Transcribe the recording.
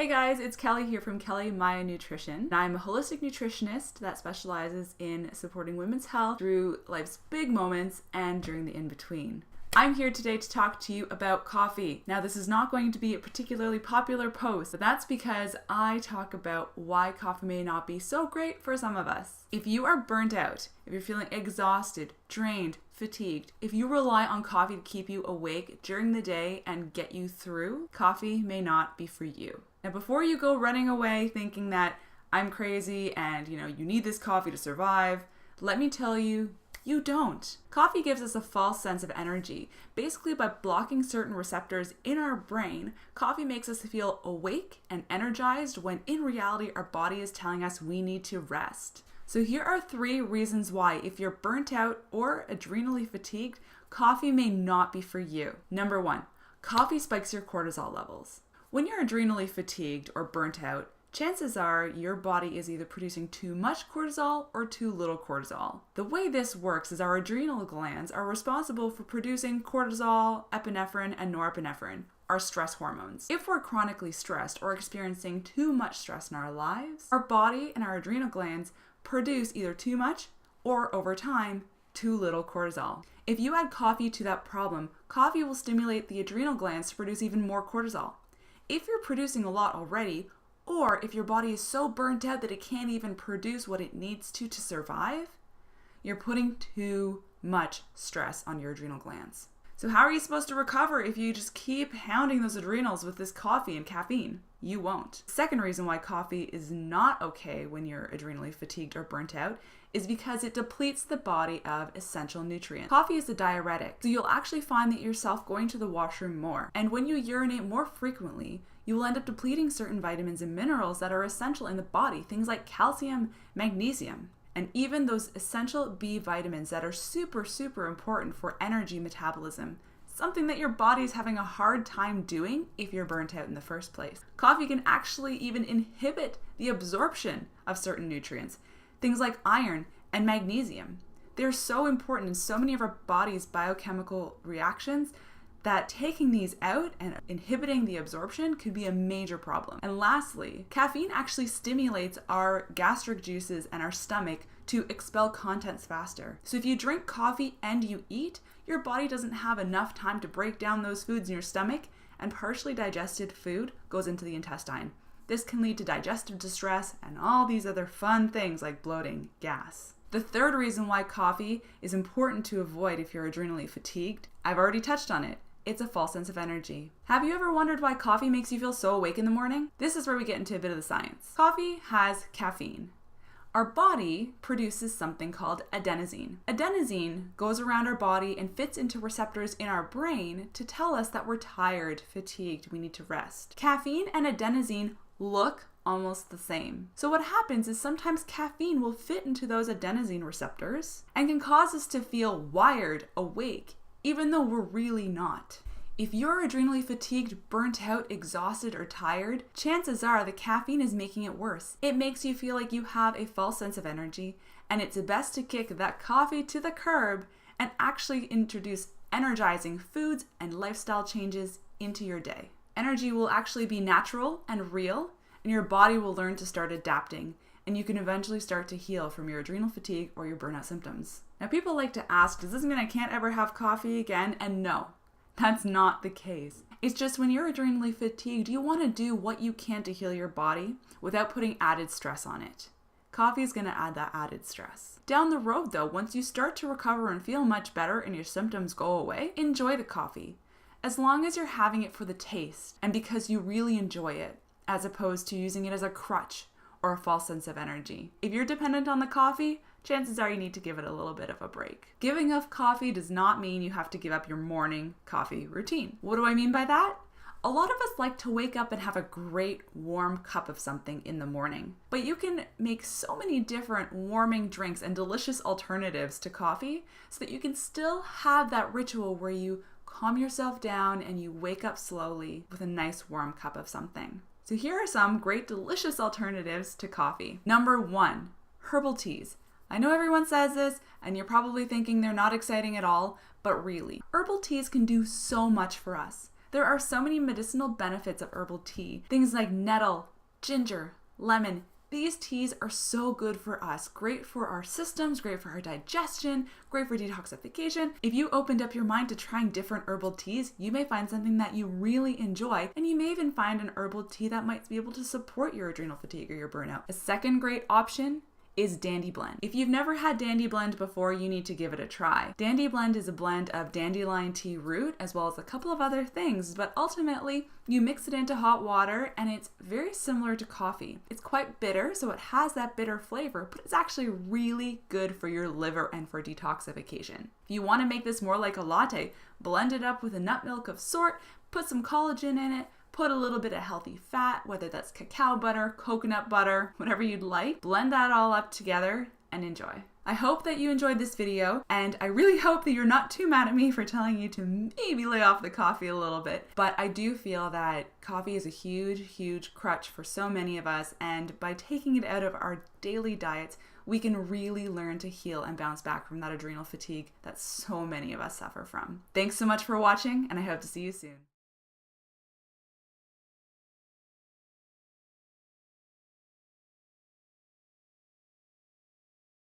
Hey guys, it's Kelly here from Kelly Maya Nutrition. I'm a holistic nutritionist that specializes in supporting women's health through life's big moments and during the in-between. I'm here today to talk to you about coffee. Now, this is not going to be a particularly popular post, but that's because I talk about why coffee may not be so great for some of us. If you are burnt out, if you're feeling exhausted, drained, fatigued, if you rely on coffee to keep you awake during the day and get you through, coffee may not be for you. Now, before you go running away thinking that I'm crazy and, you need this coffee to survive, let me tell you, you don't. Coffee gives us a false sense of energy. Basically, by blocking certain receptors in our brain, coffee makes us feel awake and energized when in reality our body is telling us we need to rest. So here are 3 reasons why, if you're burnt out or adrenally fatigued, coffee may not be for you. Number 1, coffee spikes your cortisol levels. When you're adrenally fatigued or burnt out, chances are your body is either producing too much cortisol or too little cortisol. The way this works is our adrenal glands are responsible for producing cortisol, epinephrine, and norepinephrine, our stress hormones. If we're chronically stressed or experiencing too much stress in our lives, our body and our adrenal glands produce either too much or, over time, too little cortisol. If you add coffee to that problem, coffee will stimulate the adrenal glands to produce even more cortisol. If you're producing a lot already, or if your body is so burnt out that it can't even produce what it needs to survive, you're putting too much stress on your adrenal glands. So how are you supposed to recover if you just keep hounding those adrenals with this coffee and caffeine? You won't. Second reason why coffee is not okay when you're adrenally fatigued or burnt out is because it depletes the body of essential nutrients. Coffee is a diuretic, so you'll actually find that yourself going to the washroom more. And when you urinate more frequently, you will end up depleting certain vitamins and minerals that are essential in the body, things like calcium, magnesium, and even those essential B vitamins that are super important for energy metabolism, something that your body is having a hard time doing if you're burnt out in the first place. Coffee can actually even inhibit the absorption of certain nutrients, things like iron and magnesium. They're so important in so many of our body's biochemical reactions that taking these out and inhibiting the absorption could be a major problem. And lastly, caffeine actually stimulates our gastric juices and our stomach to expel contents faster. So if you drink coffee and you eat, your body doesn't have enough time to break down those foods in your stomach, and partially digested food goes into the intestine. This can lead to digestive distress and all these other fun things like bloating, gas. The third reason why coffee is important to avoid if you're adrenally fatigued, I've already touched on it. It's a false sense of energy. Have you ever wondered why coffee makes you feel so awake in the morning? This is where we get into a bit of the science. Coffee has caffeine. Our body produces something called adenosine. Adenosine goes around our body and fits into receptors in our brain to tell us that we're tired, fatigued, we need to rest. Caffeine and adenosine look almost the same. So what happens is sometimes caffeine will fit into those adenosine receptors and can cause us to feel wired, awake, even though we're really not. If you're adrenally fatigued, burnt out, exhausted, or tired, chances are the caffeine is making it worse. It makes you feel like you have a false sense of energy, and it's best to kick that coffee to the curb and actually introduce energizing foods and lifestyle changes into your day. Energy will actually be natural and real, and your body will learn to start adapting, and you can eventually start to heal from your adrenal fatigue or your burnout symptoms. Now, people like to ask, does this mean I can't ever have coffee again? And no, that's not the case. It's just when you're adrenally fatigued, you want to do what you can to heal your body without putting added stress on it. Coffee is going to add that added stress. Down the road though, once you start to recover and feel much better and your symptoms go away, enjoy the coffee. As long as you're having it for the taste and because you really enjoy it, as opposed to using it as a crutch or a false sense of energy. If you're dependent on the coffee, chances are you need to give it a little bit of a break. Giving up coffee does not mean you have to give up your morning coffee routine. What do I mean by that? A lot of us like to wake up and have a great warm cup of something in the morning, but you can make so many different warming drinks and delicious alternatives to coffee so that you can still have that ritual where you calm yourself down and you wake up slowly with a nice warm cup of something. So here are some great delicious alternatives to coffee. Number 1, herbal teas. I know everyone says this and you're probably thinking they're not exciting at all, but really, herbal teas can do so much for us. There are so many medicinal benefits of herbal tea. Things like nettle, ginger, lemon. These teas are so good for us. Great for our systems, great for our digestion, great for detoxification. If you opened up your mind to trying different herbal teas, you may find something that you really enjoy, and you may even find an herbal tea that might be able to support your adrenal fatigue or your burnout. A second great option is Dandy Blend. If you've never had Dandy Blend before, you need to give it a try. Dandy Blend is a blend of dandelion tea root as well as a couple of other things, but ultimately you mix it into hot water and it's very similar to coffee. It's quite bitter, so it has that bitter flavor, but it's actually really good for your liver and for detoxification. If you want to make this more like a latte, blend it up with a nut milk of sort, put some collagen in it, put a little bit of healthy fat, whether that's cacao butter, coconut butter, whatever you'd like. Blend that all up together and enjoy. I hope that you enjoyed this video, and I really hope that you're not too mad at me for telling you to maybe lay off the coffee a little bit. But I do feel that coffee is a huge crutch for so many of us, and by taking it out of our daily diets, we can really learn to heal and bounce back from that adrenal fatigue that so many of us suffer from. Thanks so much for watching, and I hope to see you soon.